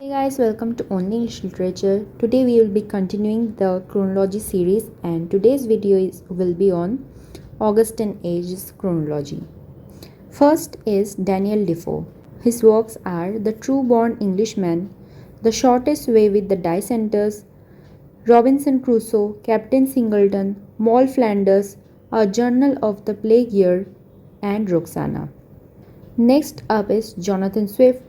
Hey guys, welcome to Only English Literature. Today we will be continuing the Chronology series and today's video will be on Augustan Age's Chronology. First is Daniel Defoe. His works are The True-Born Englishman, The Shortest Way with the Dissenters, Robinson Crusoe, Captain Singleton, Moll Flanders, A Journal of the Plague Year, and Roxana. Next up is Jonathan Swift,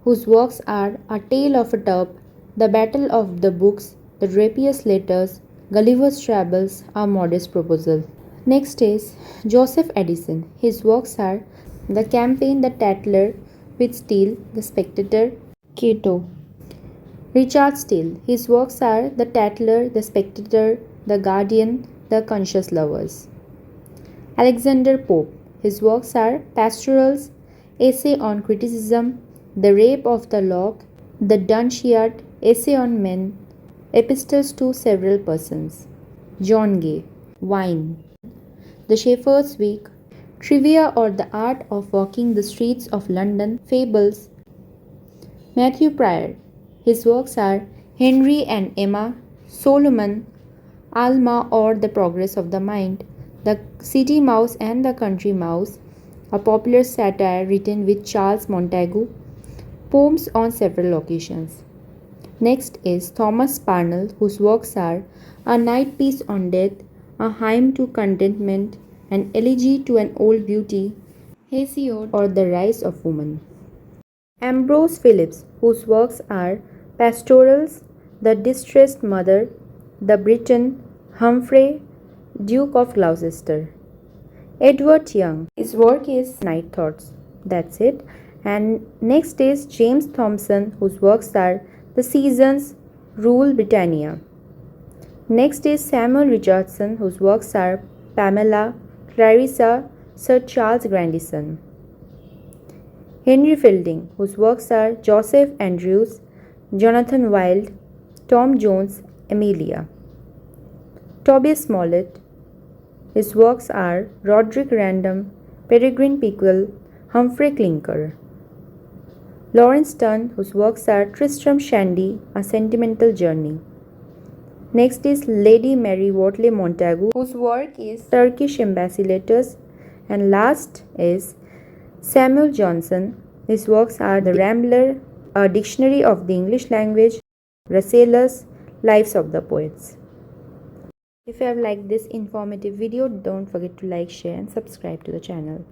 whose works are A Tale of a Tub, The Battle of the Books, The Drapiers Letters, Gulliver's Travels, A Modest Proposal. Next is Joseph Addison. His works are The Campaign, The Tatler, with Steele, The Spectator, Cato. Richard Steele. His works are The Tatler, The Spectator, The Guardian, The Conscious Lovers. Alexander Pope. His works are Pastorals, Essay on Criticism, The Rape of the Lock, The Dunciad, Essay on Men, Epistles to Several Persons. John Gay. Wine, The Shepherd's Week, Trivia or the Art of Walking the Streets of London, Fables. Matthew Prior. His works are Henry and Emma, Solomon, Alma or The Progress of the Mind, The City Mouse and the Country Mouse, a popular satire written with Charles Montagu, Poems on Several Occasions. Next is Thomas Parnell, whose works are A Night Piece on Death, A Hymn to Contentment, An Elegy to an Old Beauty, Hesiod or The Rise of Woman. Ambrose Phillips, whose works are Pastorals, The Distressed Mother, The Briton, Humphrey, Duke of Gloucester. Edward Young, his work is Night Thoughts. That's it. And next is James Thomson, whose works are The Seasons, Rule Britannia. Next is Samuel Richardson, whose works are Pamela, Clarissa, Sir Charles Grandison. Henry Fielding, whose works are Joseph Andrews, Jonathan Wild, Tom Jones, Amelia. Tobias Smollett, his works are Roderick Random, Peregrine Pickle, Humphrey Clinker. Lawrence Sterne, whose works are Tristram Shandy, A Sentimental Journey. Next is Lady Mary Wortley Montagu, whose work is Turkish Embassy Letters. And last is Samuel Johnson. His works are The Rambler, A Dictionary of the English Language, Rasselas, Lives of the Poets. If you have liked this informative video, don't forget to like, share and subscribe to the channel.